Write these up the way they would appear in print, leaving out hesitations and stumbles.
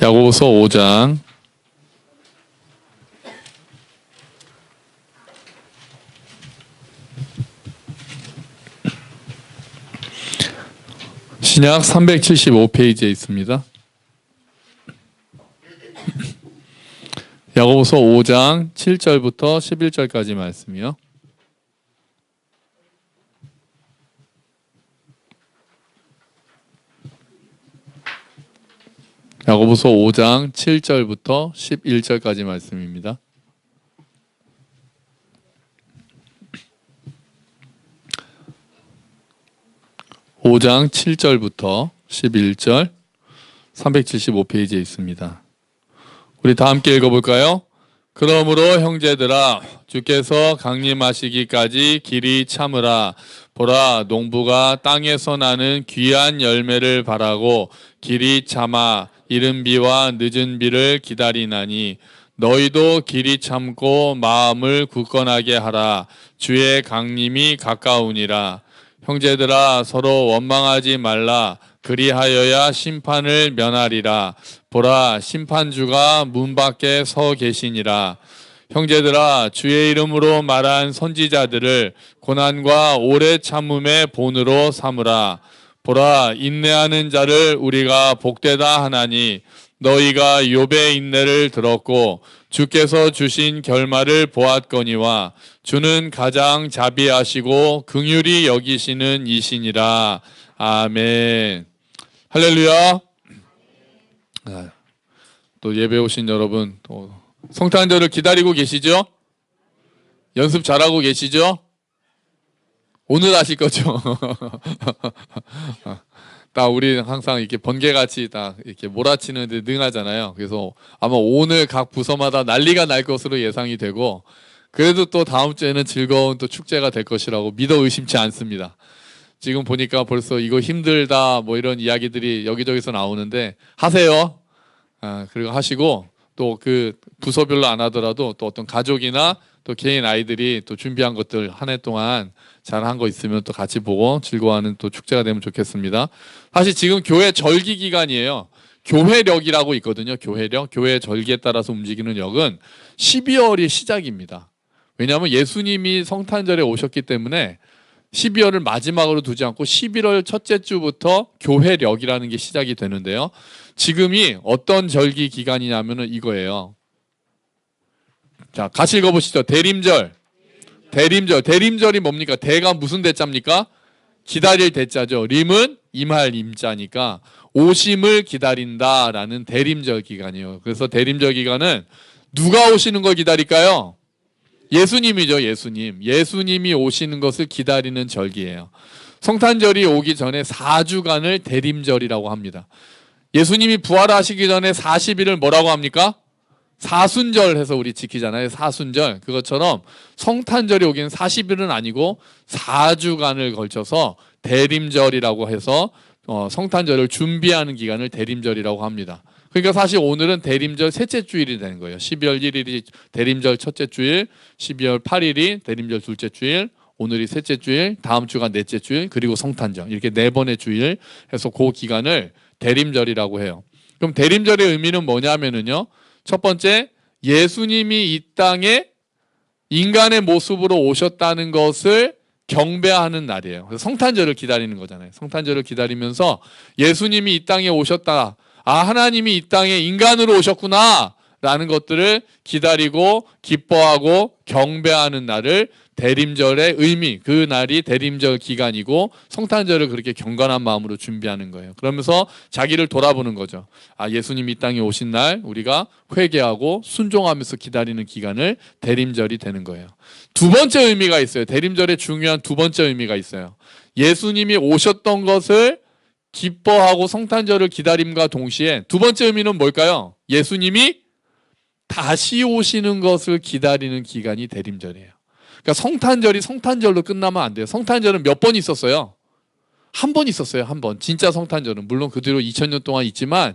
야고보서 5장 신약 375페이지에 있습니다. 야고보서 5장 7절부터 11절까지 말씀이요. 야고보서 5장 7절부터 11절까지 말씀입니다. (5장) 7절부터 11절 375페이지에 있습니다. 우리 다 함께 읽어볼까요? 그러므로 형제들아 주께서 강림하시기까지 길이 참으라. 보라, 농부가 땅에서 나는 귀한 열매를 바라고 길이 참아 이른 비와 늦은 비를 기다리나니 너희도 길이 참고 마음을 굳건하게 하라. 주의 강림이 가까우니라. 형제들아 서로 원망하지 말라. 그리하여야 심판을 면하리라. 보라, 심판주가 문 밖에 서 계시니라. 형제들아 주의 이름으로 말한 선지자들을 고난과 오래 참음의 본으로 삼으라. 보라, 인내하는 자를 우리가 복되다 하나니 너희가 욥의 인내를 들었고 주께서 주신 결말을 보았거니와 주는 가장 자비하시고 긍휼히 여기시는 이시니라. 아멘. 할렐루야. 또 예배 오신 여러분, 또 성탄절을 기다리고 계시죠? 연습 잘하고 계시죠? 오늘 하실 거죠? 딱 우리 항상 이렇게 번개같이 딱 이렇게 몰아치는 데 능하잖아요. 그래서 아마 오늘 각 부서마다 난리가 날 것으로 예상이 되고, 그래도 또 다음 주에는 즐거운 또 축제가 될 것이라고 믿어 의심치 않습니다. 지금 보니까 벌써 이거 힘들다 뭐 이런 이야기들이 여기저기서 나오는데 하세요. 그리고 하시고 또 그 부서별로 안 하더라도 또 어떤 가족이나 또 개인 아이들이 또 준비한 것들 한 해 동안 잘한 거 있으면 또 같이 보고 즐거워하는 또 축제가 되면 좋겠습니다. 사실 지금 교회 절기 기간이에요. 교회력이라고 있거든요. 교회력, 교회 절기에 따라서 움직이는 력은 12월이 시작입니다. 왜냐하면 예수님이 성탄절에 오셨기 때문에 12월을 마지막으로 두지 않고 11월 첫째 주부터 교회력이라는 게 시작이 되는데요. 지금이 어떤 절기 기간이냐면은 이거예요. 자, 같이 읽어보시죠. 대림절. 대림절이 뭡니까? 대가 무슨 대자입니까? 기다릴 대자죠. 림은 임할 임자니까 오심을 기다린다라는 대림절 기간이에요. 그래서 대림절 기간은 누가 오시는 걸 기다릴까요? 예수님이죠. 예수님이 오시는 것을 기다리는 절기예요. 성탄절이 오기 전에 4주간을 대림절이라고 합니다. 예수님이 부활하시기 전에 40일을 뭐라고 합니까? 사순절 해서 우리 지키잖아요. 사순절. 그것처럼 성탄절이 오기는 40일은 아니고 4주간을 걸쳐서 대림절이라고 해서 성탄절을 준비하는 기간을 대림절이라고 합니다. 그러니까 사실 오늘은 대림절 셋째 주일이 되는 거예요. 12월 1일이 대림절 첫째 주일, 12월 8일이 대림절 둘째 주일, 오늘이 셋째 주일, 다음 주가 넷째 주일, 그리고 성탄절. 이렇게 4번의 주일 해서 그 기간을 대림절이라고 해요. 그럼 대림절의 의미는 뭐냐면은요. 첫 번째, 예수님이 이 땅에 인간의 모습으로 오셨다는 것을 경배하는 날이에요. 그래서 성탄절을 기다리는 거잖아요. 성탄절을 기다리면서 예수님이 이 땅에 오셨다. 하나님이 이 땅에 인간으로 오셨구나 라는 것들을 기다리고 기뻐하고 경배하는 날을 대림절의 의미, 그 날이 대림절 기간이고 성탄절을 그렇게 경건한 마음으로 준비하는 거예요. 그러면서 자기를 돌아보는 거죠. 예수님이 이 땅에 오신 날 우리가 회개하고 순종하면서 기다리는 기간을 대림절이 되는 거예요. 두 번째 의미가 있어요. 대림절의 중요한 두 번째 의미가 있어요. 예수님이 오셨던 것을 기뻐하고 성탄절을 기다림과 동시에 두 번째 의미는 뭘까요? 예수님이 다시 오시는 것을 기다리는 기간이 대림절이에요. 그러니까 성탄절이 성탄절로 끝나면 안 돼요. 성탄절은 몇 번 있었어요? 한 번 있었어요. 한 번. 진짜 성탄절은 물론 그 뒤로 2000년 동안 있지만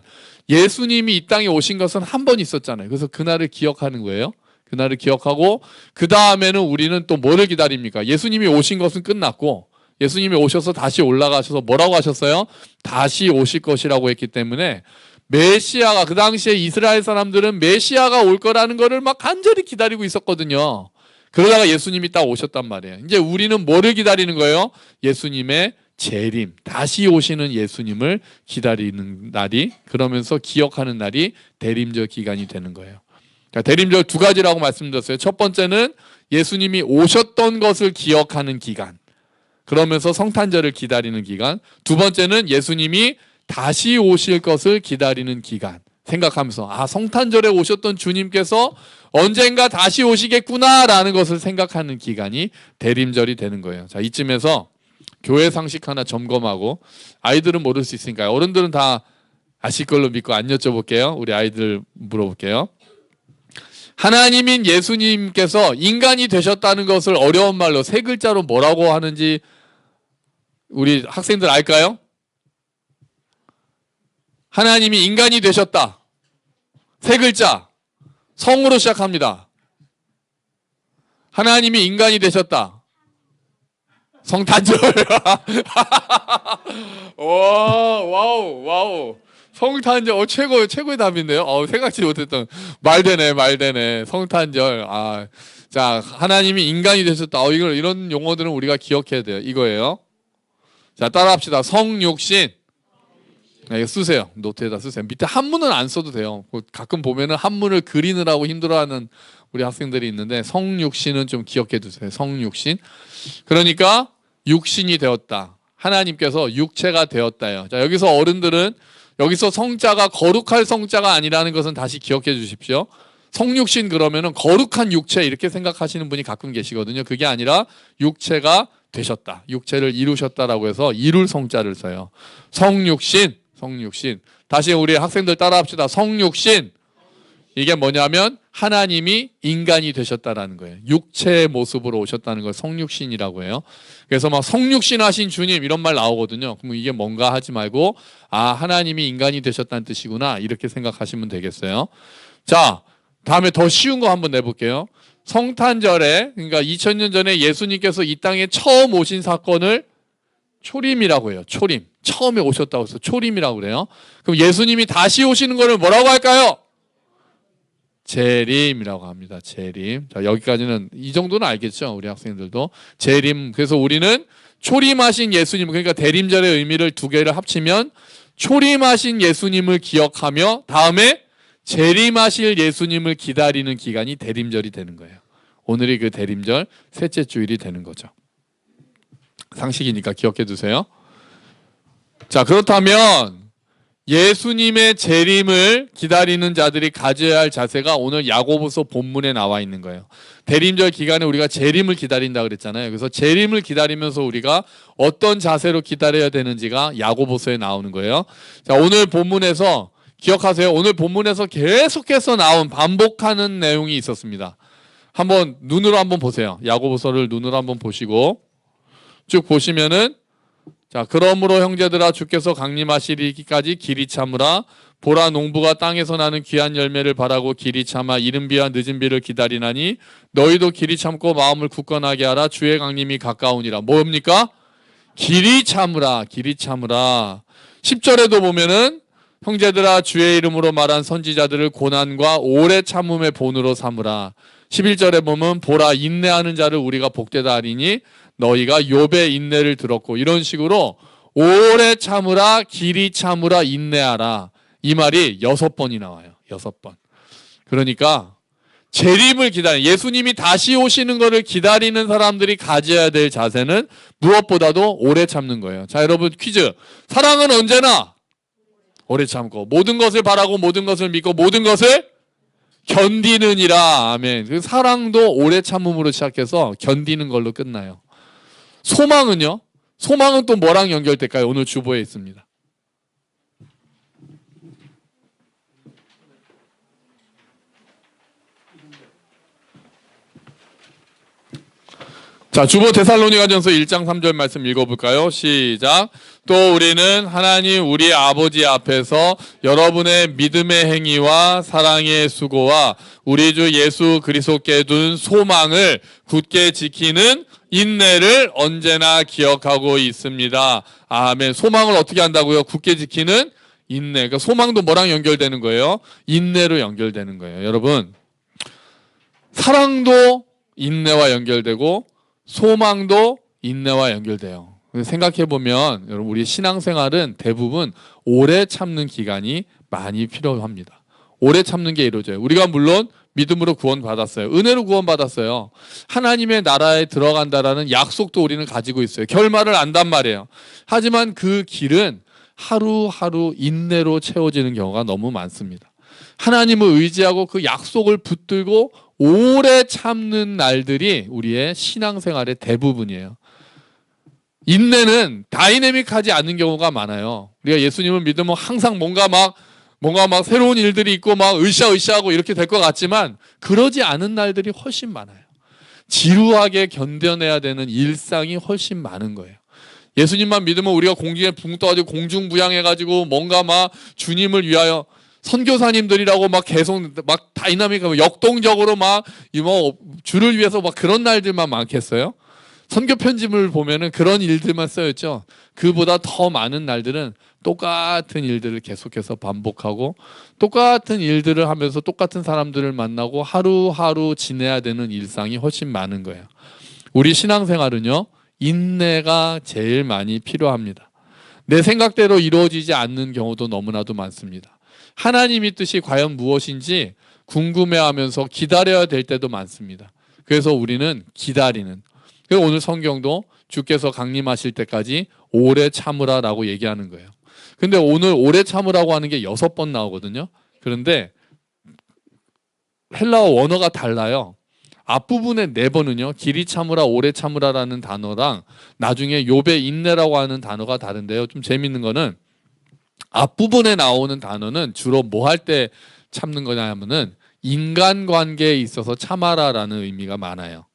예수님이 이 땅에 오신 것은 한 번 있었잖아요. 그래서 그날을 기억하는 거예요. 그날을 기억하고 그 다음에는 우리는 또 뭐를 기다립니까? 예수님이 오신 것은 끝났고 예수님이 오셔서 다시 올라가셔서 뭐라고 하셨어요? 다시 오실 것이라고 했기 때문에 메시아가, 그 당시에 이스라엘 사람들은 메시아가 올 거라는 거를 막 간절히 기다리고 있었거든요. 그러다가 예수님이 딱 오셨단 말이에요. 이제 우리는 뭐를 기다리는 거예요? 예수님의 재림, 다시 오시는 예수님을 기다리는 날이, 그러면서 기억하는 날이 대림절 기간이 되는 거예요. 그러니까 대림절 두 가지라고 말씀드렸어요. 첫 번째는 예수님이 오셨던 것을 기억하는 기간, 그러면서 성탄절을 기다리는 기간. 두 번째는 예수님이 다시 오실 것을 기다리는 기간, 생각하면서 아, 성탄절에 오셨던 주님께서 언젠가 다시 오시겠구나라는 것을 생각하는 기간이 대림절이 되는 거예요. 자, 이쯤에서 교회 상식 하나 점검하고, 아이들은 모를 수 있으니까요. 어른들은 다 아실 걸로 믿고 안 여쭤볼게요. 우리 아이들 물어볼게요. 하나님인 예수님께서 인간이 되셨다는 것을 어려운 말로 세 글자로 뭐라고 하는지 우리 학생들 알까요? 하나님이 인간이 되셨다. 세 글자. 성으로 시작합니다. 하나님이 인간이 되셨다. 성탄절. 와우. 성탄절. 최고의 답인데요. 생각지 못했던. 말 되네. 성탄절. 자, 하나님이 인간이 되셨다. 이런 용어들은 우리가 기억해야 돼요. 이거예요. 자, 따라합시다. 성육신. 이거 쓰세요. 노트에다 쓰세요. 밑에 한문은 안 써도 돼요. 가끔 보면은 한문을 그리느라고 힘들어하는 우리 학생들이 있는데, 성육신은 좀 기억해 두세요. 성육신. 그러니까 육신이 되었다. 하나님께서 육체가 되었다요. 자, 여기서 어른들은 여기서 성자가 거룩할 성자가 아니라는 것은 다시 기억해 주십시오. 성육신 그러면은 거룩한 육체 이렇게 생각하시는 분이 가끔 계시거든요. 그게 아니라 육체가 되셨다. 육체를 이루셨다라고 해서 이룰 성자를 써요. 성육신. 다시 우리 학생들 따라합시다. 성육신. 이게 뭐냐면 하나님이 인간이 되셨다라는 거예요. 육체의 모습으로 오셨다는 걸 성육신이라고 해요. 그래서 막 성육신 하신 주님 이런 말 나오거든요. 그럼 이게 뭔가 하지 말고 하나님이 인간이 되셨다는 뜻이구나 이렇게 생각하시면 되겠어요. 자, 다음에 더 쉬운 거 한번 내볼게요. 성탄절에, 그러니까 2000년 전에 예수님께서 이 땅에 처음 오신 사건을 초림이라고 해요. 초림. 처음에 오셨다고 해서 초림이라고 그래요. 그럼 예수님이 다시 오시는 거를 뭐라고 할까요? 재림이라고 합니다. 재림. 자, 여기까지는 이 정도는 알겠죠? 우리 학생들도. 재림. 그래서 우리는 초림하신 예수님, 그러니까 대림절의 의미를 두 개를 합치면 초림하신 예수님을 기억하며 다음에 재림하실 예수님을 기다리는 기간이 대림절이 되는 거예요. 오늘이 그 대림절 셋째 주일이 되는 거죠. 상식이니까 기억해 두세요. 자, 그렇다면 예수님의 재림을 기다리는 자들이 가져야 할 자세가 오늘 야고보서 본문에 나와 있는 거예요. 대림절 기간에 우리가 재림을 기다린다 그랬잖아요. 그래서 재림을 기다리면서 우리가 어떤 자세로 기다려야 되는지가 야고보서에 나오는 거예요. 자, 오늘 본문에서 기억하세요. 오늘 본문에서 계속해서 나온 반복하는 내용이 있었습니다. 한번 눈으로 한번 보세요. 야고보서를 눈으로 한번 보시고 쭉 보시면은, 자, 그러므로 형제들아 주께서 강림하시기까지 길이 참으라. 보라, 농부가 땅에서 나는 귀한 열매를 바라고 길이 참아 이른 비와 늦은 비를 기다리나니 너희도 길이 참고 마음을 굳건하게 하라. 주의 강림이 가까우니라. 뭡니까? 길이 참으라. 10절에도 보면은 형제들아 주의 이름으로 말한 선지자들을 고난과 오래 참음의 본으로 삼으라. 11절에 보면 보라, 인내하는 자를 우리가 복되다 하리니 너희가 욥의 인내를 들었고, 이런 식으로 오래 참으라, 길이 참으라, 인내하라, 이 말이 6번이 나와요. 6번. 그러니까 재림을 기다리는, 예수님이 다시 오시는 것을 기다리는 사람들이 가져야 될 자세는 무엇보다도 오래 참는 거예요. 자, 여러분 퀴즈. 사랑은 언제나 오래 참고 모든 것을 바라고 모든 것을 믿고 모든 것을 견디느니라. 아멘. 그 사랑도 오래 참음으로 시작해서 견디는 걸로 끝나요. 소망은요? 소망은 또 뭐랑 연결될까요? 오늘 주보에 있습니다. 자, 주보 데살로니가전서 1장 3절 말씀 읽어볼까요? 시작. 또 우리는 하나님 우리 아버지 앞에서 여러분의 믿음의 행위와 사랑의 수고와 우리 주 예수 그리스도께 둔 소망을 굳게 지키는 인내를 언제나 기억하고 있습니다. 아멘. 소망을 어떻게 한다고요? 굳게 지키는 인내. 그러니까 소망도 뭐랑 연결되는 거예요? 인내로 연결되는 거예요. 여러분, 사랑도 인내와 연결되고 소망도 인내와 연결돼요. 생각해 보면 여러분, 우리 신앙생활은 대부분 오래 참는 기간이 많이 필요합니다. 오래 참는 게 이루어져요. 우리가 물론 믿음으로 구원받았어요. 은혜로 구원받았어요. 하나님의 나라에 들어간다라는 약속도 우리는 가지고 있어요. 결말을 안단 말이에요. 하지만 그 길은 하루하루 인내로 채워지는 경우가 너무 많습니다. 하나님을 의지하고 그 약속을 붙들고 오래 참는 날들이 우리의 신앙생활의 대부분이에요. 인내는 다이내믹하지 않는 경우가 많아요. 우리가 예수님을 믿으면 항상 뭔가 막 새로운 일들이 있고 막 으쌰으쌰하고 이렇게 될 것 같지만 그러지 않은 날들이 훨씬 많아요. 지루하게 견뎌내야 되는 일상이 훨씬 많은 거예요. 예수님만 믿으면 우리가 공중에 붕 떠가지고 공중부양해가지고 뭔가 막 주님을 위하여 선교사님들이라고 막 계속 막 다이나믹하고 역동적으로 막 주를 위해서 막 그런 날들만 많겠어요? 선교 편집을 보면은 그런 일들만 써있죠. 그보다 더 많은 날들은 똑같은 일들을 계속해서 반복하고 똑같은 일들을 하면서 똑같은 사람들을 만나고 하루하루 지내야 되는 일상이 훨씬 많은 거예요. 우리 신앙생활은요, 인내가 제일 많이 필요합니다. 내 생각대로 이루어지지 않는 경우도 너무나도 많습니다. 하나님의 뜻이 과연 무엇인지 궁금해하면서 기다려야 될 때도 많습니다. 그래서 우리는 기다리는, 그래서 오늘 성경도 주께서 강림하실 때까지 오래 참으라라고 얘기하는 거예요. 근데 오늘 오래 참으라고 하는 게 6번 나오거든요. 그런데 헬라어 원어가 달라요. 앞부분의 4번은요, 길이 참으라, 오래 참으라라는 단어랑 나중에 욥의 인내라고 하는 단어가 다른데요. 좀 재밌는 거는 앞부분에 나오는 단어는 주로 뭐 할 때 참는 거냐 하면은 인간관계에 있어서 참아라라는 의미가 많아요.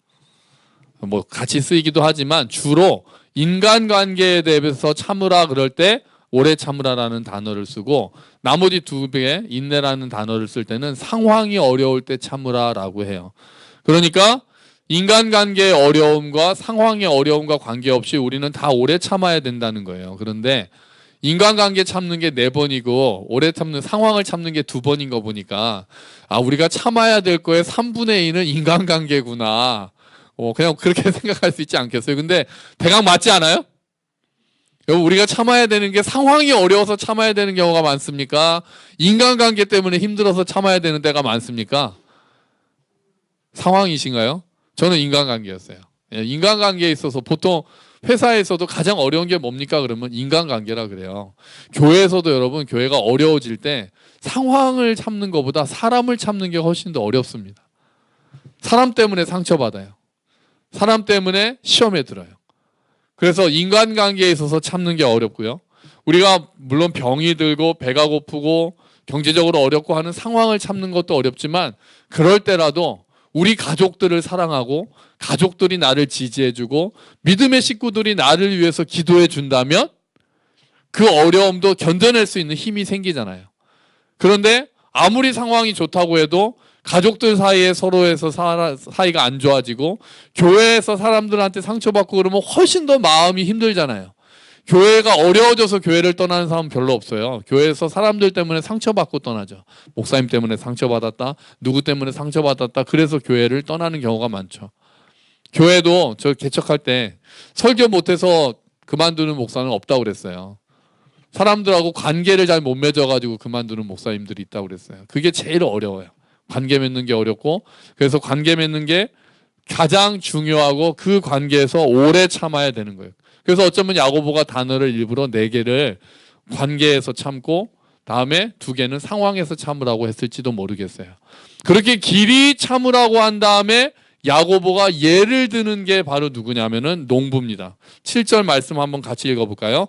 뭐 같이 쓰이기도 하지만 주로 인간관계에 대해서 참으라 그럴 때 오래 참으라라는 단어를 쓰고, 나머지 2개 인내라는 단어를 쓸 때는 상황이 어려울 때 참으라라고 해요. 그러니까 인간관계의 어려움과 상황의 어려움과 관계없이 우리는 다 오래 참아야 된다는 거예요. 그런데 인간관계 참는 게 4번이고 오래 참는 상황을 참는 게 2번인 거 보니까 우리가 참아야 될 거에 3분의 2는 인간관계구나. 그냥 그렇게 생각할 수 있지 않겠어요? 근데 대강 맞지 않아요? 여러분, 우리가 참아야 되는 게 상황이 어려워서 참아야 되는 경우가 많습니까? 인간관계 때문에 힘들어서 참아야 되는 때가 많습니까? 상황이신가요? 저는 인간관계였어요. 인간관계에 있어서 보통 회사에서도 가장 어려운 게 뭡니까? 그러면 인간관계라 그래요. 교회에서도 여러분, 교회가 어려워질 때 상황을 참는 것보다 사람을 참는 게 훨씬 더 어렵습니다. 사람 때문에 상처받아요. 사람 때문에 시험에 들어요. 그래서 인간관계에 있어서 참는 게 어렵고요. 우리가 물론 병이 들고 배가 고프고 경제적으로 어렵고 하는 상황을 참는 것도 어렵지만, 그럴 때라도 우리 가족들을 사랑하고 가족들이 나를 지지해주고 믿음의 식구들이 나를 위해서 기도해 준다면 그 어려움도 견뎌낼 수 있는 힘이 생기잖아요. 그런데 아무리 상황이 좋다고 해도 가족들 사이에 서로에서 사이가 안 좋아지고 교회에서 사람들한테 상처받고 그러면 훨씬 더 마음이 힘들잖아요. 교회가 어려워져서 교회를 떠나는 사람은 별로 없어요. 교회에서 사람들 때문에 상처받고 떠나죠. 목사님 때문에 상처받았다, 누구 때문에 상처받았다, 그래서 교회를 떠나는 경우가 많죠. 교회도 저 개척할 때 설교 못해서 그만두는 목사는 없다고 그랬어요. 사람들하고 관계를 잘 못 맺어가지고 그만두는 목사님들이 있다고 그랬어요. 그게 제일 어려워요. 관계 맺는 게 어렵고, 그래서 관계 맺는 게 가장 중요하고 그 관계에서 오래 참아야 되는 거예요. 그래서 어쩌면 야고보가 단어를 일부러 4개를 관계에서 참고 다음에 2개는 상황에서 참으라고 했을지도 모르겠어요. 그렇게 길이 참으라고 한 다음에 야고보가 예를 드는 게 바로 누구냐면은 농부입니다. 7절 말씀 한번 같이 읽어볼까요?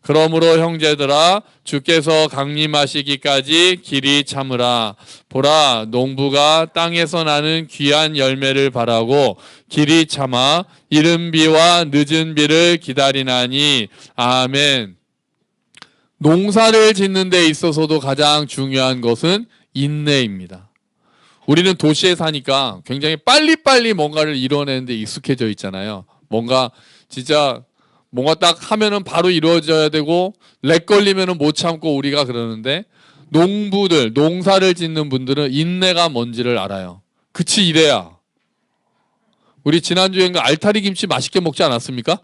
그러므로 형제들아, 주께서 강림하시기까지 길이 참으라. 보라, 농부가 땅에서 나는 귀한 열매를 바라고 길이 참아 이른 비와 늦은 비를 기다리나니. 아멘. 농사를 짓는 데 있어서도 가장 중요한 것은 인내입니다. 우리는 도시에 사니까 굉장히 빨리빨리 뭔가를 이뤄내는 데 익숙해져 있잖아요. 뭔가 진짜 뭔가 딱 하면은 바로 이루어져야 되고 렉 걸리면은 못 참고 우리가 그러는데, 농부들, 농사를 짓는 분들은 인내가 뭔지를 알아요. 그치, 이래야. 우리 지난주에 그 알타리 김치 맛있게 먹지 않았습니까?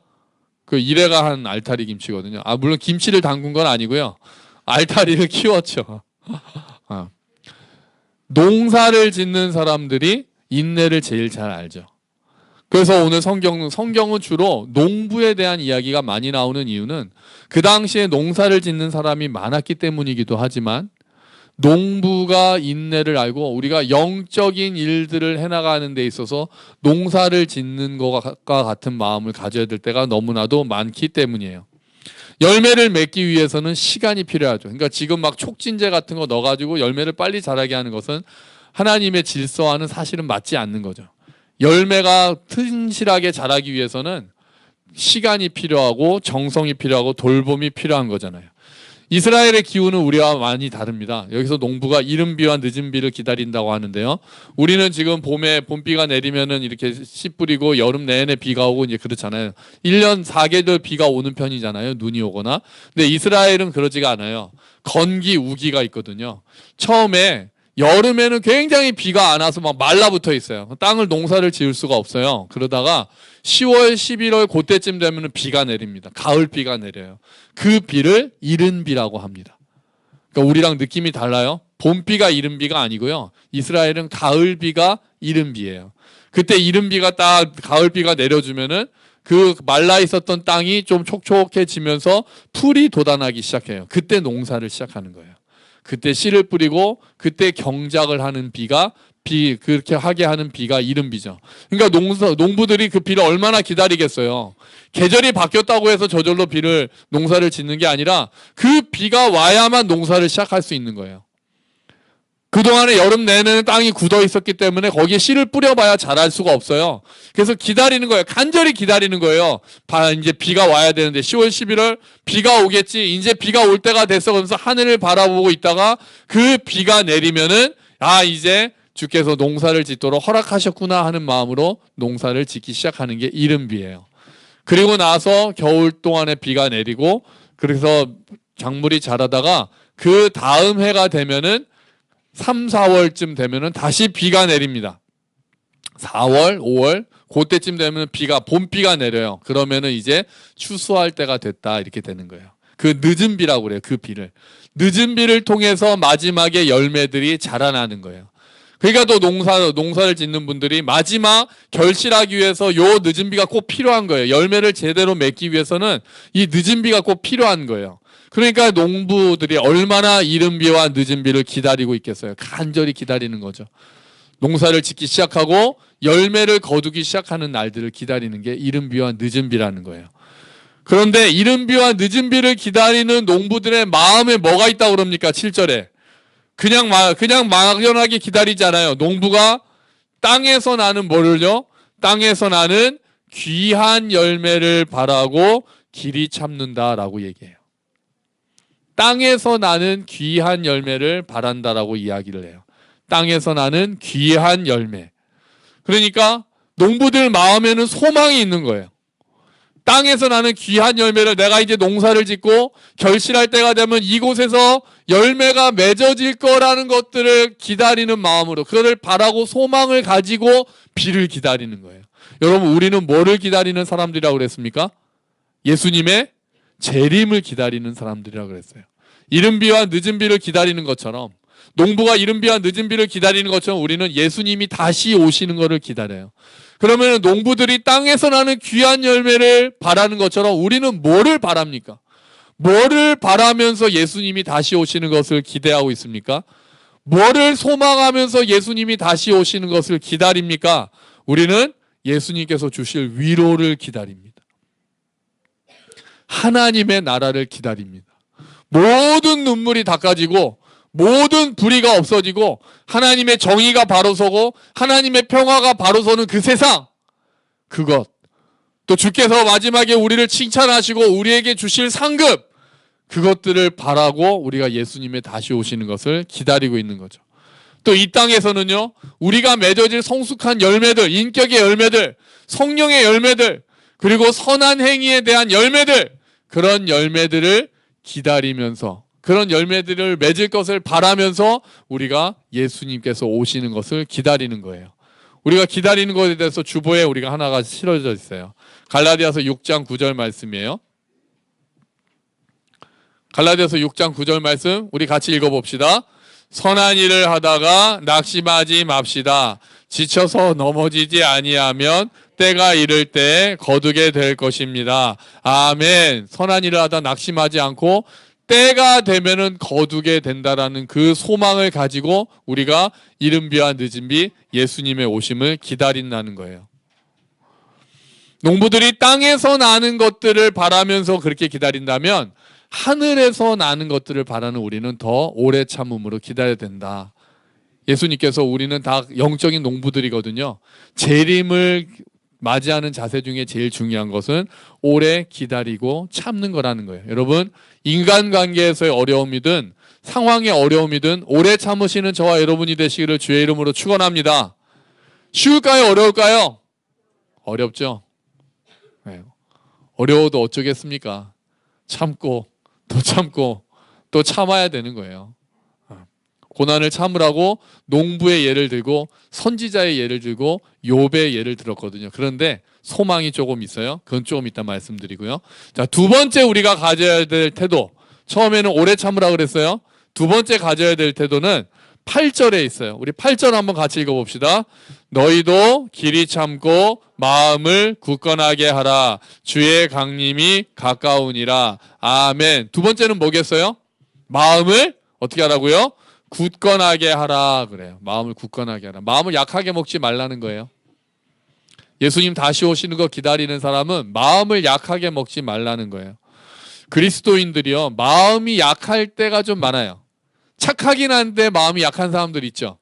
그 이래가 한 알타리 김치거든요. 아, 물론 김치를 담근 건 아니고요. 알타리를 키웠죠. 아. 농사를 짓는 사람들이 인내를 제일 잘 알죠. 그래서 오늘 성경은 주로 농부에 대한 이야기가 많이 나오는 이유는 그 당시에 농사를 짓는 사람이 많았기 때문이기도 하지만, 농부가 인내를 알고 우리가 영적인 일들을 해나가는 데 있어서 농사를 짓는 것과 같은 마음을 가져야 될 때가 너무나도 많기 때문이에요. 열매를 맺기 위해서는 시간이 필요하죠. 그러니까 지금 막 촉진제 같은 거 넣어가지고 열매를 빨리 자라게 하는 것은 하나님의 질서와는 사실은 맞지 않는 거죠. 열매가 튼실하게 자라기 위해서는 시간이 필요하고 정성이 필요하고 돌봄이 필요한 거잖아요. 이스라엘의 기후는 우리와 많이 다릅니다. 여기서 농부가 이른 비와 늦은 비를 기다린다고 하는데요. 우리는 지금 봄에 봄비가 내리면은 이렇게 씨 뿌리고 여름 내내 비가 오고 이제 그렇잖아요. 1년 4계절 비가 오는 편이잖아요. 눈이 오거나. 근데 이스라엘은 그러지가 않아요. 건기, 우기가 있거든요. 처음에 여름에는 굉장히 비가 안 와서 막 말라붙어 있어요. 땅을 농사를 지을 수가 없어요. 그러다가 10월, 11월 그때쯤 되면 비가 내립니다. 가을 비가 내려요. 그 비를 이른 비라고 합니다. 그러니까 우리랑 느낌이 달라요. 봄비가 이른 비가 아니고요. 이스라엘은 가을 비가 이른 비예요. 그때 이른 비가 딱 가을 비가 내려주면은 그 말라 있었던 땅이 좀 촉촉해지면서 풀이 돋아나기 시작해요. 그때 농사를 시작하는 거예요. 그때 씨를 뿌리고 그때 경작을 하는 비가 그렇게 하게 하는 비가 이른 비죠. 그러니까 농부들이 그 비를 얼마나 기다리겠어요. 계절이 바뀌었다고 해서 저절로 농사를 짓는 게 아니라 그 비가 와야만 농사를 시작할 수 있는 거예요. 그동안에 여름 내내는 땅이 굳어 있었기 때문에 거기에 씨를 뿌려봐야 자랄 수가 없어요. 그래서 기다리는 거예요. 간절히 기다리는 거예요. 이제 비가 와야 되는데 10월, 11월 비가 오겠지. 이제 비가 올 때가 됐어. 그러면서 하늘을 바라보고 있다가 그 비가 내리면은 이제 주께서 농사를 짓도록 허락하셨구나 하는 마음으로 농사를 짓기 시작하는 게 이른 비예요. 그리고 나서 겨울 동안에 비가 내리고 그래서 작물이 자라다가 그 다음 해가 되면은 3, 4월쯤 되면은 다시 비가 내립니다. 4월, 5월 그때쯤 되면 봄비가 내려요. 그러면은 이제 추수할 때가 됐다 이렇게 되는 거예요. 그 늦은 비라고 그래요. 그 비를. 늦은 비를 통해서 마지막에 열매들이 자라나는 거예요. 그러니까 또 농사를 짓는 분들이 마지막 결실하기 위해서 요 늦은 비가 꼭 필요한 거예요. 열매를 제대로 맺기 위해서는 이 늦은 비가 꼭 필요한 거예요. 그러니까 농부들이 얼마나 이른 비와 늦은 비를 기다리고 있겠어요. 간절히 기다리는 거죠. 농사를 짓기 시작하고 열매를 거두기 시작하는 날들을 기다리는 게 이른 비와 늦은 비라는 거예요. 그런데 이른 비와 늦은 비를 기다리는 농부들의 마음에 뭐가 있다고 그럽니까? 7절에. 그냥 막연하게 기다리지 않아요. 농부가 땅에서 나는 뭐를요? 땅에서 나는 귀한 열매를 바라고 길이 참는다라고 얘기해요. 땅에서 나는 귀한 열매를 바란다라고 이야기를 해요. 땅에서 나는 귀한 열매. 그러니까 농부들 마음에는 소망이 있는 거예요. 땅에서 나는 귀한 열매를 내가 이제 농사를 짓고 결실할 때가 되면 이곳에서 열매가 맺어질 거라는 것들을 기다리는 마음으로 그것을 바라고 소망을 가지고 비를 기다리는 거예요. 여러분, 우리는 뭐를 기다리는 사람들이라고 그랬습니까? 예수님의 재림을 기다리는 사람들이라고 그랬어요. 이른 비와 늦은 비를 기다리는 것처럼, 농부가 이른 비와 늦은 비를 기다리는 것처럼 우리는 예수님이 다시 오시는 것을 기다려요. 그러면 농부들이 땅에서 나는 귀한 열매를 바라는 것처럼 우리는 뭐를 바랍니까? 뭐를 바라면서 예수님이 다시 오시는 것을 기대하고 있습니까? 뭐를 소망하면서 예수님이 다시 오시는 것을 기다립니까? 우리는 예수님께서 주실 위로를 기다립니다. 하나님의 나라를 기다립니다. 모든 눈물이 닦아지고 모든 불의가 없어지고 하나님의 정의가 바로 서고 하나님의 평화가 바로 서는 그 세상, 그것, 또 주께서 마지막에 우리를 칭찬하시고 우리에게 주실 상급, 그것들을 바라고 우리가 예수님의 다시 오시는 것을 기다리고 있는 거죠. 또 이 땅에서는요, 우리가 맺어질 성숙한 열매들, 인격의 열매들, 성령의 열매들, 그리고 선한 행위에 대한 열매들, 그런 열매들을 기다리면서, 그런 열매들을 맺을 것을 바라면서 우리가 예수님께서 오시는 것을 기다리는 거예요. 우리가 기다리는 것에 대해서 주보에 우리가 하나가 실어져 있어요. 갈라디아서 6장 9절 말씀이에요. 갈라디아서 6장 9절 말씀 우리 같이 읽어봅시다. 선한 일을 하다가 낙심하지 맙시다. 지쳐서 넘어지지 아니하면 때가 이를 때 거두게 될 것입니다. 아멘. 선한 일을 하다 낙심하지 않고 때가 되면은 거두게 된다라는 그 소망을 가지고 우리가 이른비와 늦은비 예수님의 오심을 기다린다는 거예요. 농부들이 땅에서 나는 것들을 바라면서 그렇게 기다린다면 하늘에서 나는 것들을 바라는 우리는 더 오래 참음으로 기다려야 된다. 예수님께서 우리는 다 영적인 농부들이거든요. 재림을 맞이하는 자세 중에 제일 중요한 것은 오래 기다리고 참는 거라는 거예요. 여러분, 인간관계에서의 어려움이든 상황의 어려움이든 오래 참으시는 저와 여러분이 되시기를 주의 이름으로 축원합니다. 쉬울까요? 어려울까요? 어렵죠. 네. 어려워도 어쩌겠습니까? 참고 또 참고 또 참아야 되는 거예요. 고난을 참으라고 농부의 예를 들고 선지자의 예를 들고 욥의 예를 들었거든요. 그런데 소망이 조금 있어요. 그건 조금 이따 말씀드리고요. 자, 두 번째 우리가 가져야 될 태도. 처음에는 오래 참으라 그랬어요. 두 번째 가져야 될 태도는 8절에 있어요. 우리 8절 한번 같이 읽어봅시다. 너희도 길이 참고 마음을 굳건하게 하라. 주의 강림이 가까우니라. 아멘. 두 번째는 뭐겠어요? 마음을 어떻게 하라고요? 굳건하게 하라 그래요. 마음을 굳건하게 하라. 마음을 약하게 먹지 말라는 거예요. 예수님 다시 오시는 거 기다리는 사람은 마음을 약하게 먹지 말라는 거예요. 그리스도인들이요, 마음이 약할 때가 좀 많아요. 착하긴 한데 마음이 약한 사람들 있죠.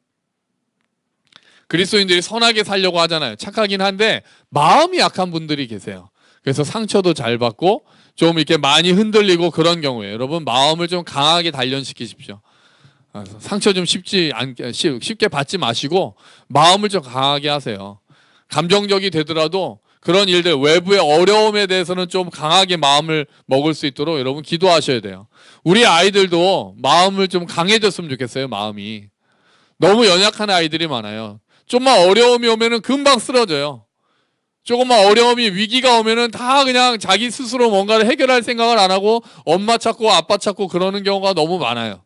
그리스도인들이 선하게 살려고 하잖아요. 착하긴 한데 마음이 약한 분들이 계세요. 그래서 상처도 잘 받고 좀 이렇게 많이 흔들리고 그런 경우에 여러분 마음을 좀 강하게 단련시키십시오. 상처 좀 쉽게 받지 마시고 마음을 좀 강하게 하세요. 감정적이 되더라도 그런 일들, 외부의 어려움에 대해서는 좀 강하게 마음을 먹을 수 있도록 여러분 기도하셔야 돼요. 우리 아이들도 마음을 좀 강해졌으면 좋겠어요. 마음이 너무 연약한 아이들이 많아요. 좀만 어려움이 오면은 금방 쓰러져요. 조금만 어려움이 위기가 오면은 다 그냥 자기 스스로 뭔가를 해결할 생각을 안 하고 엄마 찾고 아빠 찾고 그러는 경우가 너무 많아요.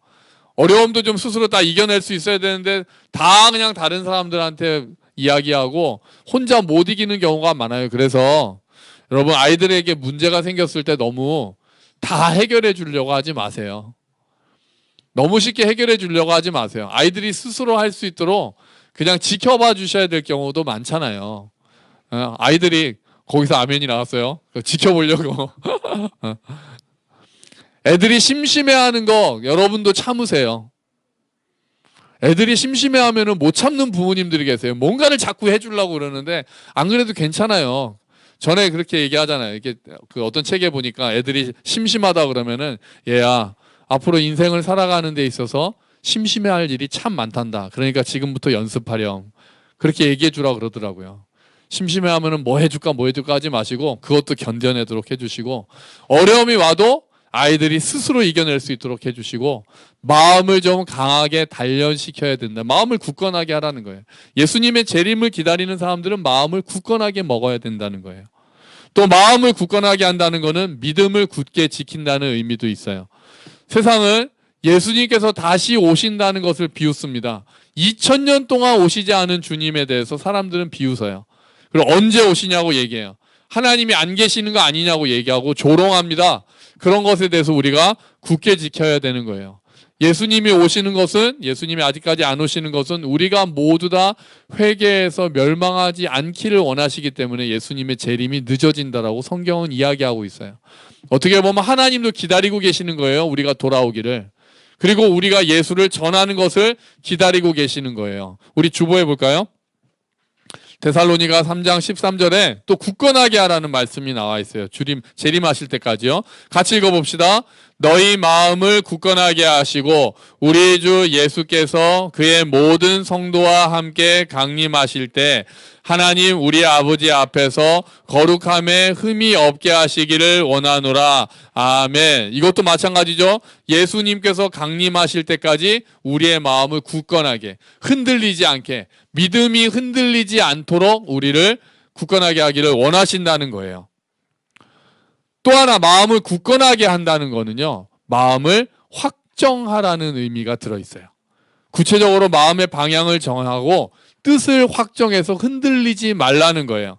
어려움도 좀 스스로 다 이겨낼 수 있어야 되는데 다 그냥 다른 사람들한테 이야기하고 혼자 못 이기는 경우가 많아요. 그래서 여러분 아이들에게 문제가 생겼을 때 너무 다 해결해 주려고 하지 마세요. 너무 쉽게 해결해 주려고 하지 마세요. 아이들이 스스로 할 수 있도록 그냥 지켜봐 주셔야 될 경우도 많잖아요. 아이들이 거기서 아멘이 나왔어요. 지켜보려고. 애들이 심심해하는 거 여러분도 참으세요. 애들이 심심해하면은 못 참는 부모님들이 계세요. 뭔가를 자꾸 해주려고 그러는데 안 그래도 괜찮아요. 전에 그렇게 얘기하잖아요. 이렇게 그 어떤 책에 보니까 애들이 심심하다 그러면은 얘야 앞으로 인생을 살아가는 데 있어서 심심해할 일이 참 많단다. 그러니까 지금부터 연습하렴. 그렇게 얘기해 주라 그러더라고요. 심심해하면은 뭐 해줄까 하지 마시고 그것도 견뎌내도록 해주시고 어려움이 와도 아이들이 스스로 이겨낼 수 있도록 해주시고 마음을 좀 강하게 단련시켜야 된다. 마음을 굳건하게 하라는 거예요. 예수님의 재림을 기다리는 사람들은 마음을 굳건하게 먹어야 된다는 거예요. 또 마음을 굳건하게 한다는 것은 믿음을 굳게 지킨다는 의미도 있어요. 세상은 예수님께서 다시 오신다는 것을 비웃습니다. 2000년 동안 오시지 않은 주님에 대해서 사람들은 비웃어요. 그리고 언제 오시냐고 얘기해요. 하나님이 안 계시는 거 아니냐고 얘기하고 조롱합니다. 그런 것에 대해서 우리가 굳게 지켜야 되는 거예요. 예수님이 오시는 것은, 예수님이 아직까지 안 오시는 것은 우리가 모두 다 회개해서 멸망하지 않기를 원하시기 때문에 예수님의 재림이 늦어진다라고 성경은 이야기하고 있어요. 어떻게 보면 하나님도 기다리고 계시는 거예요. 우리가 돌아오기를. 그리고 우리가 예수를 전하는 것을 기다리고 계시는 거예요. 우리 주보해 볼까요? 데살로니가 3장 13절에 또 굳건하게 하라는 말씀이 나와 있어요. 재림하실 때까지요. 같이 읽어봅시다. 너희 마음을 굳건하게 하시고 우리 주 예수께서 그의 모든 성도와 함께 강림하실 때 하나님 우리 아버지 앞에서 거룩함에 흠이 없게 하시기를 원하노라. 아멘. 이것도 마찬가지죠. 예수님께서 강림하실 때까지 우리의 마음을 굳건하게, 흔들리지 않게, 믿음이 흔들리지 않도록 우리를 굳건하게 하기를 원하신다는 거예요. 또 하나 마음을 굳건하게 한다는 거는요, 마음을 확정하라는 의미가 들어있어요. 구체적으로 마음의 방향을 정하고 뜻을 확정해서 흔들리지 말라는 거예요.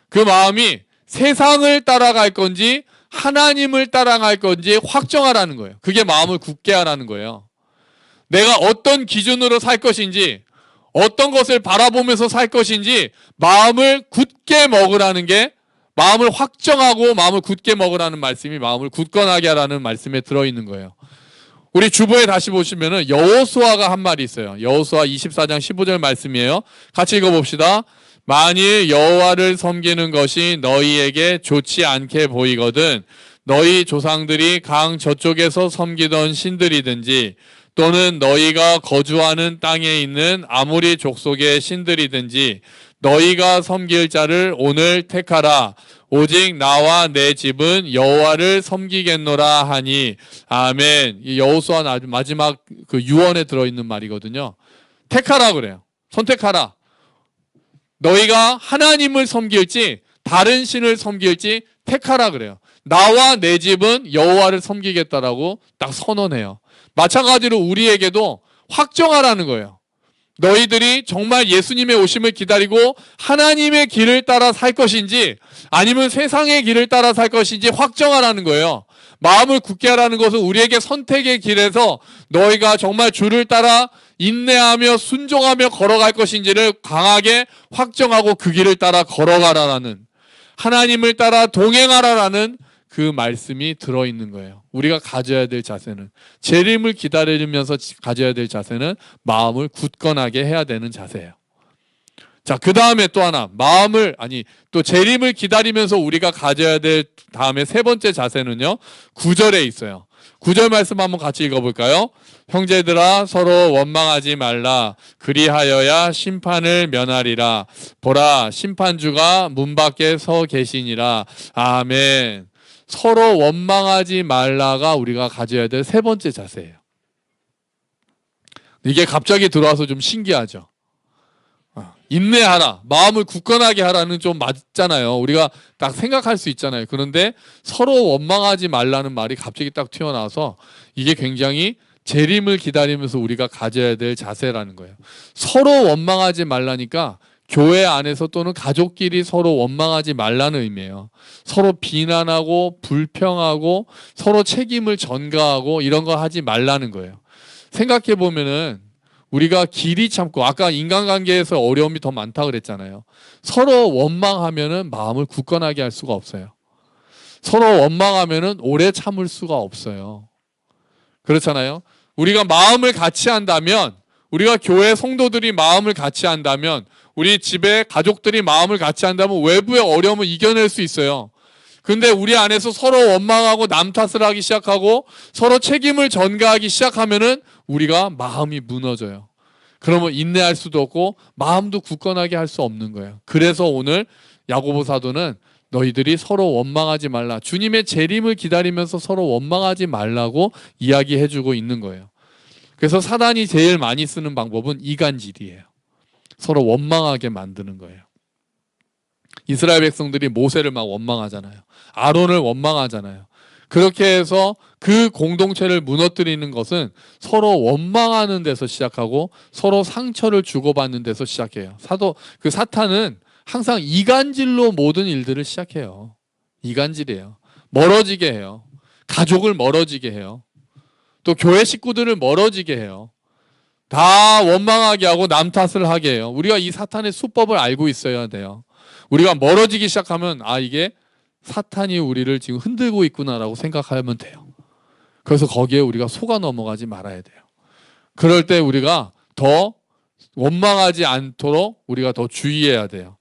그 마음이 세상을 따라갈 건지 하나님을 따라갈 건지 확정하라는 거예요. 그게 마음을 굳게 하라는 거예요. 내가 어떤 기준으로 살 것인지, 어떤 것을 바라보면서 살 것인지 마음을 굳게 먹으라는 게, 마음을 확정하고 마음을 굳게 먹으라는 말씀이 마음을 굳건하게 하라는 말씀에 들어있는 거예요. 우리 주보에 다시 보시면은 여호수아가 한 말이 있어요. 여호수아 24장 15절 말씀이에요. 같이 읽어봅시다. 만일 여호와를 섬기는 것이 너희에게 좋지 않게 보이거든 너희 조상들이 강 저쪽에서 섬기던 신들이든지 또는 너희가 거주하는 땅에 있는 아무리 족속의 신들이든지 너희가 섬길 자를 오늘 택하라. 오직 나와 내 집은 여호와를 섬기겠노라 하니. 아멘. 이 여호수아 마지막 그 유언에 들어있는 말이거든요. 택하라 그래요. 선택하라. 너희가 하나님을 섬길지 다른 신을 섬길지 택하라 그래요. 나와 내 집은 여호와를 섬기겠다라고 딱 선언해요. 마찬가지로 우리에게도 확정하라는 거예요. 너희들이 정말 예수님의 오심을 기다리고 하나님의 길을 따라 살 것인지 아니면 세상의 길을 따라 살 것인지 확정하라는 거예요. 마음을 굳게 하라는 것은 우리에게 선택의 길에서 너희가 정말 주를 따라 인내하며 순종하며 걸어갈 것인지를 강하게 확정하고 그 길을 따라 걸어가라라는, 하나님을 따라 동행하라라는 그 말씀이 들어있는 거예요. 우리가 가져야 될 자세는, 재림을 기다리면서 가져야 될 자세는 마음을 굳건하게 해야 되는 자세예요. 자, 그 다음에 또 하나, 또 재림을 기다리면서 우리가 가져야 될 다음에 세 번째 자세는요, 9절에 있어요. 9절 말씀 한번 같이 읽어볼까요? 형제들아 서로 원망하지 말라. 그리하여야 심판을 면하리라. 보라, 심판주가 문 밖에 서 계시니라. 아멘. 서로 원망하지 말라가 우리가 가져야 될 세 번째 자세예요. 이게 갑자기 들어와서 좀 신기하죠. 인내하라, 마음을 굳건하게 하라는 좀 맞잖아요. 우리가 딱 생각할 수 있잖아요. 그런데 서로 원망하지 말라는 말이 갑자기 딱 튀어나와서 이게 굉장히 재림을 기다리면서 우리가 가져야 될 자세라는 거예요. 서로 원망하지 말라니까 교회 안에서 또는 가족끼리 서로 원망하지 말라는 의미예요. 서로 비난하고 불평하고 서로 책임을 전가하고 이런 거 하지 말라는 거예요. 생각해 보면은 우리가 길이 참고, 아까 인간관계에서 어려움이 더 많다고 그랬잖아요. 서로 원망하면은 마음을 굳건하게 할 수가 없어요. 서로 원망하면은 오래 참을 수가 없어요. 그렇잖아요. 우리가 마음을 같이 한다면, 우리가 교회 성도들이 마음을 같이 한다면, 우리 집에 가족들이 마음을 같이 한다면 외부의 어려움을 이겨낼 수 있어요. 근데 우리 안에서 서로 원망하고 남 탓을 하기 시작하고 서로 책임을 전가하기 시작하면은 우리가 마음이 무너져요. 그러면 인내할 수도 없고 마음도 굳건하게 할 수 없는 거예요. 그래서 오늘 야고보 사도는 너희들이 서로 원망하지 말라. 주님의 재림을 기다리면서 서로 원망하지 말라고 이야기해주고 있는 거예요. 그래서 사단이 제일 많이 쓰는 방법은 이간질이에요. 서로 원망하게 만드는 거예요. 이스라엘 백성들이 모세를 막 원망하잖아요. 아론을 원망하잖아요. 그렇게 해서 그 공동체를 무너뜨리는 것은 서로 원망하는 데서 시작하고 서로 상처를 주고받는 데서 시작해요. 사탄은 항상 이간질로 모든 일들을 시작해요. 이간질이에요. 멀어지게 해요. 가족을 멀어지게 해요. 또 교회 식구들을 멀어지게 해요. 다 원망하게 하고 남 탓을 하게 해요. 우리가 이 사탄의 수법을 알고 있어야 돼요. 우리가 멀어지기 시작하면 이게 사탄이 우리를 지금 흔들고 있구나라고 생각하면 돼요. 그래서 거기에 우리가 속아 넘어가지 말아야 돼요. 그럴 때 우리가 더 원망하지 않도록 우리가 더 주의해야 돼요.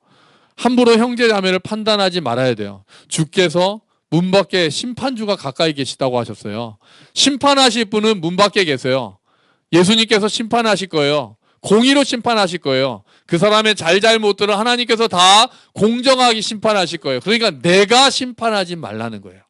함부로 형제 자매를 판단하지 말아야 돼요. 주께서 문 밖에 심판주가 가까이 계시다고 하셨어요. 심판하실 분은 문 밖에 계세요. 예수님께서 심판하실 거예요. 공의로 심판하실 거예요. 그 사람의 잘잘못들을 하나님께서 다 공정하게 심판하실 거예요. 그러니까 내가 심판하지 말라는 거예요.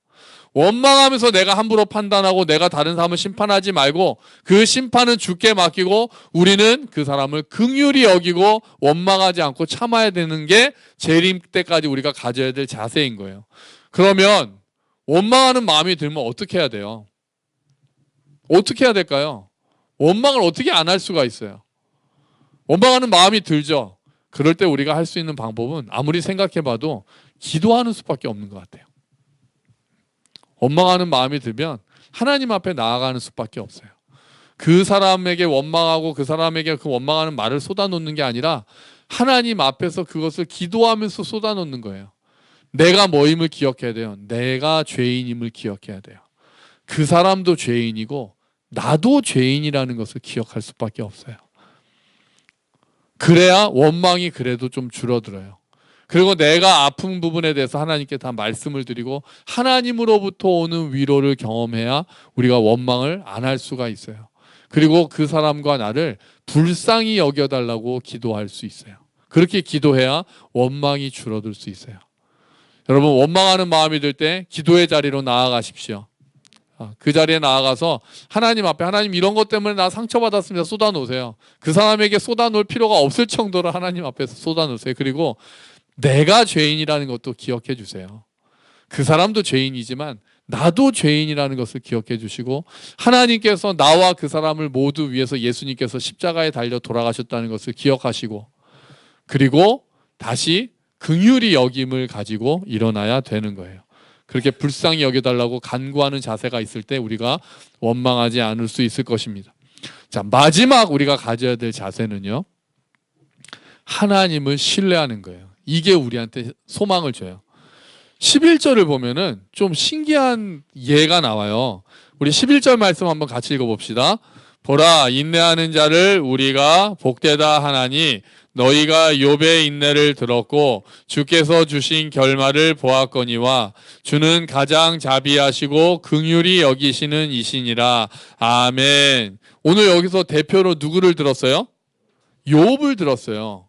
원망하면서 내가 함부로 판단하고 내가 다른 사람을 심판하지 말고 그 심판은 주께 맡기고 우리는 그 사람을 긍휼히 여기고 원망하지 않고 참아야 되는 게 재림 때까지 우리가 가져야 될 자세인 거예요. 그러면 원망하는 마음이 들면 어떻게 해야 돼요? 어떻게 해야 될까요? 원망을 어떻게 안 할 수가 있어요? 원망하는 마음이 들죠. 그럴 때 우리가 할 수 있는 방법은 아무리 생각해봐도 기도하는 수밖에 없는 것 같아요. 원망하는 마음이 들면 하나님 앞에 나아가는 수밖에 없어요. 그 사람에게 원망하고 그 사람에게 그 원망하는 말을 쏟아놓는 게 아니라 하나님 앞에서 그것을 기도하면서 쏟아놓는 거예요. 내가 뭐임을 기억해야 돼요. 내가 죄인임을 기억해야 돼요. 그 사람도 죄인이고 나도 죄인이라는 것을 기억할 수밖에 없어요. 그래야 원망이 그래도 좀 줄어들어요. 그리고 내가 아픈 부분에 대해서 하나님께 다 말씀을 드리고 하나님으로부터 오는 위로를 경험해야 우리가 원망을 안 할 수가 있어요. 그리고 그 사람과 나를 불쌍히 여겨달라고 기도할 수 있어요. 그렇게 기도해야 원망이 줄어들 수 있어요. 여러분, 원망하는 마음이 들 때 기도의 자리로 나아가십시오. 그 자리에 나아가서 하나님 앞에, 하나님 이런 것 때문에 나 상처받았습니다. 쏟아놓으세요. 그 사람에게 쏟아놓을 필요가 없을 정도로 하나님 앞에서 쏟아놓으세요. 그리고 내가 죄인이라는 것도 기억해 주세요. 그 사람도 죄인이지만 나도 죄인이라는 것을 기억해 주시고 하나님께서 나와 그 사람을 모두 위해서 예수님께서 십자가에 달려 돌아가셨다는 것을 기억하시고 그리고 다시 긍휼히 여김을 가지고 일어나야 되는 거예요. 그렇게 불쌍히 여겨달라고 간구하는 자세가 있을 때 우리가 원망하지 않을 수 있을 것입니다. 자, 마지막 우리가 가져야 될 자세는요, 하나님을 신뢰하는 거예요. 이게 우리한테 소망을 줘요. 11절을 보면은 좀 신기한 예가 나와요. 우리 11절 말씀 한번 같이 읽어봅시다. 보라, 인내하는 자를 우리가 복되다 하나니 너희가 욥의 인내를 들었고 주께서 주신 결말을 보았거니와 주는 가장 자비하시고 긍휼히 여기시는 이시니라. 아멘. 오늘 여기서 대표로 누구를 들었어요? 욥을 들었어요.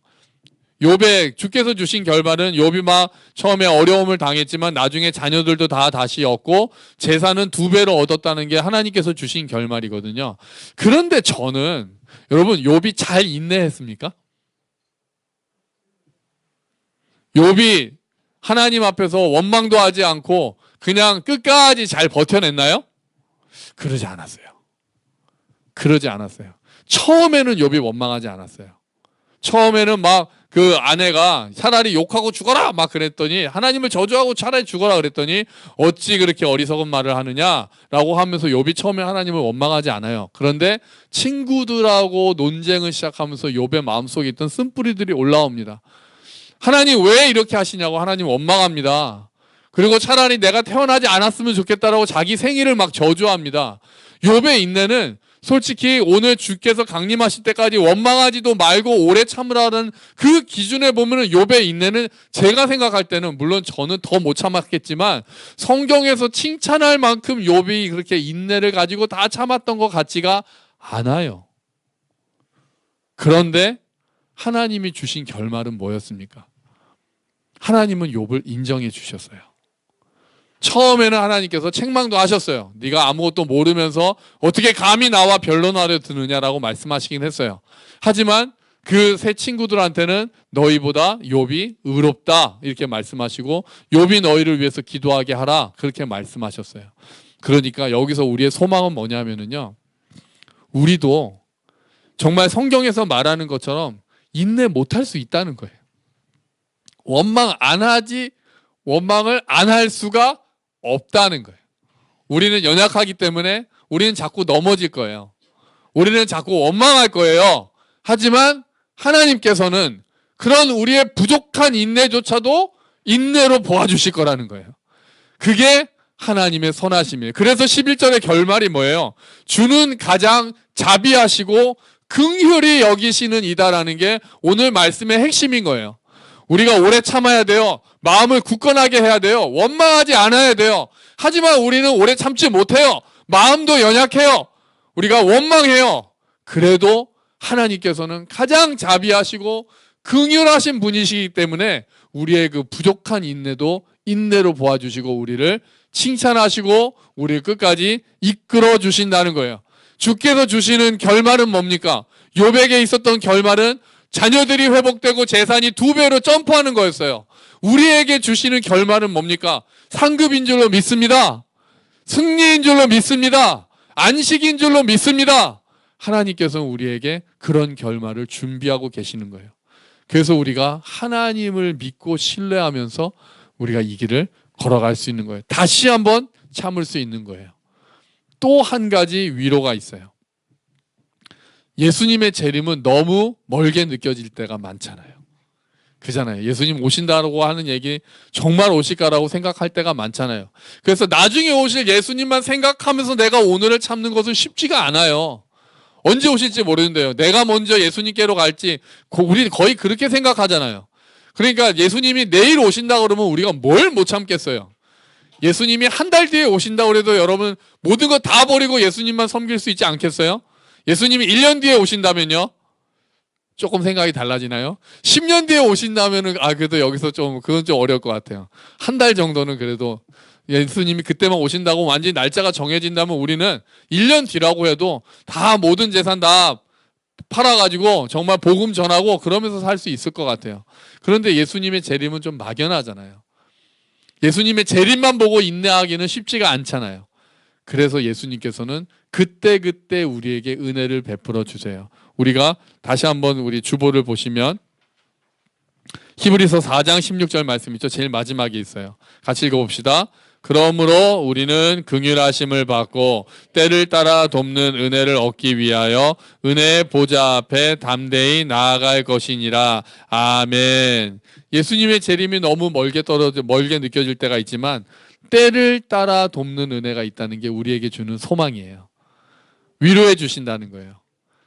욥의 주께서 주신 결말은 욥이 막 처음에 어려움을 당했지만 나중에 자녀들도 다 다시 얻고 재산은 2배로 얻었다는 게 하나님께서 주신 결말이거든요. 그런데 저는 여러분, 욥이 잘 인내했습니까? 욥이 하나님 앞에서 원망도 하지 않고 그냥 끝까지 잘 버텨냈나요? 그러지 않았어요. 그러지 않았어요. 처음에는 욥이 원망하지 않았어요. 처음에는 막 그 아내가 차라리 욕하고 죽어라 막 그랬더니, 하나님을 저주하고 차라리 죽어라 그랬더니 어찌 그렇게 어리석은 말을 하느냐라고 하면서 욥이 처음에 하나님을 원망하지 않아요. 그런데 친구들하고 논쟁을 시작하면서 욥의 마음속에 있던 쓴뿌리들이 올라옵니다. 하나님 왜 이렇게 하시냐고 하나님 원망합니다. 그리고 차라리 내가 태어나지 않았으면 좋겠다라고 자기 생일을 막 저주합니다. 욥의 인내는 솔직히 오늘 주께서 강림하실 때까지 원망하지도 말고 오래 참으라는 그 기준에 보면은 욥의 인내는 제가 생각할 때는, 물론 저는 더 못 참았겠지만 성경에서 칭찬할 만큼 욥이 그렇게 인내를 가지고 다 참았던 것 같지가 않아요. 그런데 하나님이 주신 결말은 뭐였습니까? 하나님은 욥을 인정해 주셨어요. 처음에는 하나님께서 책망도 하셨어요. 네가 아무것도 모르면서 어떻게 감히 나와 변론하려 드느냐라고 말씀하시긴 했어요. 하지만 그 세 친구들한테는 너희보다 욥이 의롭다 이렇게 말씀하시고 욥이 너희를 위해서 기도하게 하라 그렇게 말씀하셨어요. 그러니까 여기서 우리의 소망은 뭐냐면요, 우리도 정말 성경에서 말하는 것처럼 인내 못할 수 있다는 거예요. 원망을 안 할 수가 없다는 거예요. 우리는 연약하기 때문에 우리는 자꾸 넘어질 거예요. 우리는 자꾸 원망할 거예요. 하지만 하나님께서는 그런 우리의 부족한 인내조차도 인내로 보아주실 거라는 거예요. 그게 하나님의 선하심이에요. 그래서 11절의 결말이 뭐예요? 주는 가장 자비하시고 긍휼히 여기시는 이다라는 게 오늘 말씀의 핵심인 거예요. 우리가 오래 참아야 돼요. 마음을 굳건하게 해야 돼요. 원망하지 않아야 돼요. 하지만 우리는 오래 참지 못해요. 마음도 연약해요. 우리가 원망해요. 그래도 하나님께서는 가장 자비하시고 긍휼하신 분이시기 때문에 우리의 그 부족한 인내도 인내로 보아주시고 우리를 칭찬하시고 우리를 끝까지 이끌어 주신다는 거예요. 주께서 주시는 결말은 뭡니까? 욥에게 있었던 결말은 자녀들이 회복되고 재산이 2배로 점프하는 거였어요. 우리에게 주시는 결말은 뭡니까? 상급인 줄로 믿습니다. 승리인 줄로 믿습니다. 안식인 줄로 믿습니다. 하나님께서는 우리에게 그런 결말을 준비하고 계시는 거예요. 그래서 우리가 하나님을 믿고 신뢰하면서 우리가 이 길을 걸어갈 수 있는 거예요. 다시 한번 참을 수 있는 거예요. 또 한 가지 위로가 있어요. 예수님의 재림은 너무 멀게 느껴질 때가 많잖아요. 그잖아요. 예수님 오신다고 하는 얘기 정말 오실까라고 생각할 때가 많잖아요. 그래서 나중에 오실 예수님만 생각하면서 내가 오늘을 참는 것은 쉽지가 않아요. 언제 오실지 모르는데요. 내가 먼저 예수님께로 갈지 우리 거의 그렇게 생각하잖아요. 그러니까 예수님이 내일 오신다 그러면 우리가 뭘 못 참겠어요. 예수님이 한 달 뒤에 오신다 그래도 여러분 모든 거 다 버리고 예수님만 섬길 수 있지 않겠어요? 예수님이 1년 뒤에 오신다면요? 조금 생각이 달라지나요? 10년 뒤에 오신다면은 그래도 여기서 그건 좀 어려울 것 같아요. 한 달 정도는 그래도 예수님이 그때만 오신다고 완전히 날짜가 정해진다면 우리는 1년 뒤라고 해도 다 모든 재산 다 팔아가지고 정말 복음 전하고 그러면서 살 수 있을 것 같아요. 그런데 예수님의 재림은 좀 막연하잖아요. 예수님의 재림만 보고 인내하기는 쉽지가 않잖아요. 그래서 예수님께서는 그때그때 우리에게 은혜를 베풀어 주세요. 우리가 다시 한번 우리 주보를 보시면 히브리서 4장 16절 말씀 있죠. 제일 마지막에 있어요. 같이 읽어봅시다. 그러므로 우리는 긍휼하심을 받고 때를 따라 돕는 은혜를 얻기 위하여 은혜의 보좌 앞에 담대히 나아갈 것이니라. 아멘. 예수님의 재림이 너무 멀게 느껴질 때가 있지만 때를 따라 돕는 은혜가 있다는 게 우리에게 주는 소망이에요. 위로해 주신다는 거예요.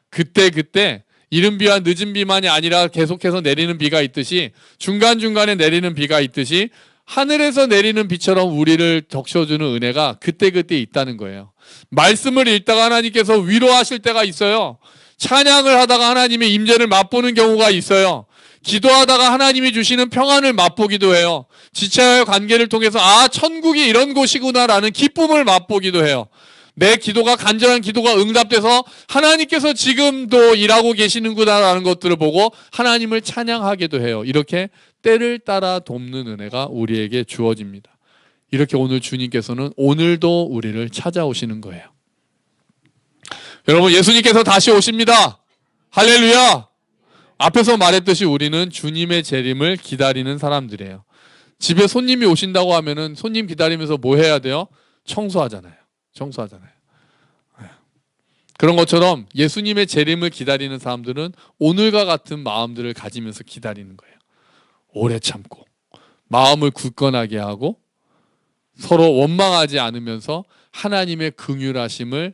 그때 이른 비와 늦은 비만이 아니라 계속해서 내리는 비가 있듯이 중간중간에 내리는 비가 있듯이 하늘에서 내리는 비처럼 우리를 적셔주는 은혜가 그때그때 있다는 거예요. 말씀을 읽다가 하나님께서 위로하실 때가 있어요. 찬양을 하다가 하나님의 임재를 맛보는 경우가 있어요. 기도하다가 하나님이 주시는 평안을 맛보기도 해요. 지체와의 관계를 통해서 천국이 이런 곳이구나라는 기쁨을 맛보기도 해요. 내 기도가 간절한 기도가 응답돼서 하나님께서 지금도 일하고 계시는구나라는 것들을 보고 하나님을 찬양하기도 해요. 이렇게 때를 따라 돕는 은혜가 우리에게 주어집니다. 이렇게 오늘 주님께서는 오늘도 우리를 찾아오시는 거예요. 여러분 예수님께서 다시 오십니다. 할렐루야. 앞에서 말했듯이 우리는 주님의 재림을 기다리는 사람들이에요. 집에 손님이 오신다고 하면은 손님 기다리면서 뭐 해야 돼요? 청소하잖아요. 그런 것처럼 예수님의 재림을 기다리는 사람들은 오늘과 같은 마음들을 가지면서 기다리는 거예요. 오래 참고 마음을 굳건하게 하고 서로 원망하지 않으면서 하나님의 긍휼하심을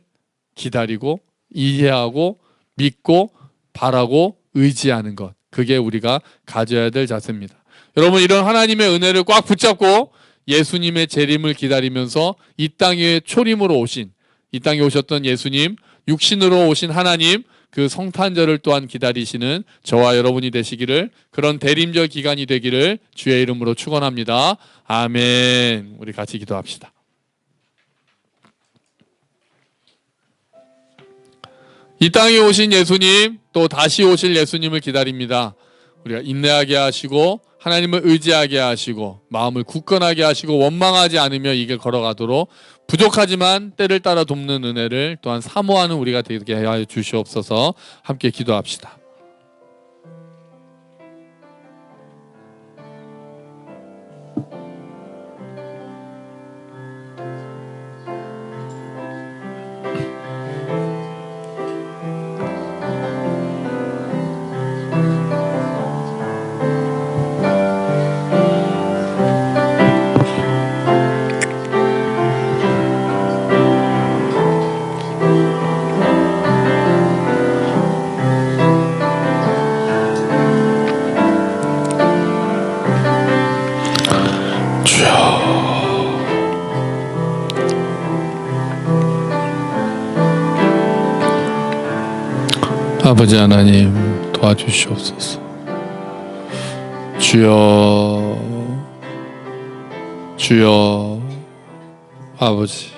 기다리고 이해하고 믿고 바라고 의지하는 것, 그게 우리가 가져야 될 자세입니다. 여러분 이런 하나님의 은혜를 꽉 붙잡고 예수님의 재림을 기다리면서 이 땅에 초림으로 오신, 이 땅에 오셨던 예수님, 육신으로 오신 하나님, 그 성탄절을 또한 기다리시는 저와 여러분이 되시기를, 그런 대림절 기간이 되기를 주의 이름으로 축원합니다. 아멘. 우리 같이 기도합시다. 이 땅에 오신 예수님, 또 다시 오실 예수님을 기다립니다. 우리가 인내하게 하시고 하나님을 의지하게 하시고 마음을 굳건하게 하시고 원망하지 않으며 이 길 걸어가도록 부족하지만 때를 따라 돕는 은혜를 또한 사모하는 우리가 되게 하여 주시옵소서. 함께 기도합시다. 아버지 하나님 도와주시옵소서. 주여, 주여. 아버지,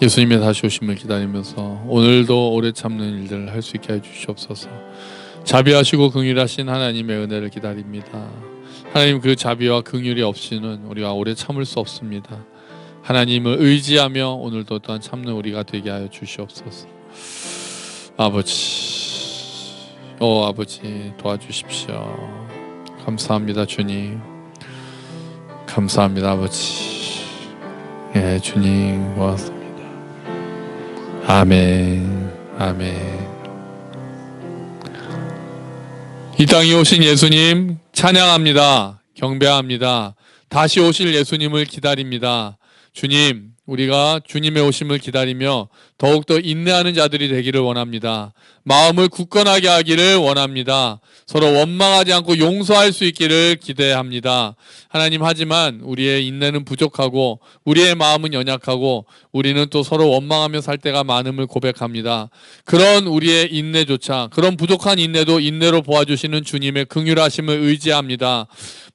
예수님의 다시 오심을 기다리면서 오늘도 오래 참는 일들을 할 수 있게 해주시옵소서. 자비하시고 긍휼하신 하나님의 은혜를 기다립니다. 하나님, 그 자비와 긍휼이 없이는 우리가 오래 참을 수 없습니다. 하나님을 의지하며 오늘도 또한 참는 우리가 되게 하여 주시옵소서. 아버지, 아버지 도와주십시오. 감사합니다 주님. 감사합니다 아버지. 예, 주님 고맙습니다. 아멘. 아멘. 이 땅에 오신 예수님 찬양합니다. 경배합니다. 다시 오실 예수님을 기다립니다. 주님, 우리가 주님의 오심을 기다리며 더욱더 인내하는 자들이 되기를 원합니다. 마음을 굳건하게 하기를 원합니다. 서로 원망하지 않고 용서할 수 있기를 기대합니다. 하나님, 하지만 우리의 인내는 부족하고 우리의 마음은 연약하고 우리는 또 서로 원망하며 살 때가 많음을 고백합니다. 그런 우리의 인내조차, 그런 부족한 인내도 인내로 보아주시는 주님의 긍휼하심을 의지합니다.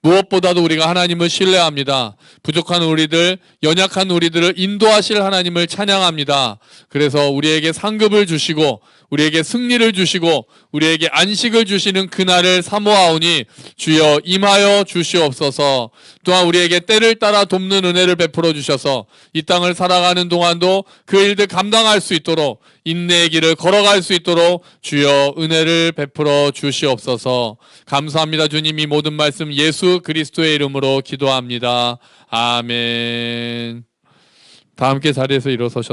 무엇보다도 우리가 하나님을 신뢰합니다. 부족한 우리들, 연약한 우리들을 인도하실 하나님을 찬양합니다. 그래서 우리에게 상급을 주시고 우리에게 승리를 주시고 우리에게 안식을 주시는 그날을 사모하오니 주여 임하여 주시옵소서. 또한 우리에게 때를 따라 돕는 은혜를 베풀어 주셔서 이 땅을 살아가는 동안도 그 일들 감당할 수 있도록 인내의 길을 걸어갈 수 있도록 주여 은혜를 베풀어 주시옵소서. 감사합니다 주님. 이 모든 말씀 예수 그리스도의 이름으로 기도합니다. 아멘. 다 함께 자리에서 일어서셔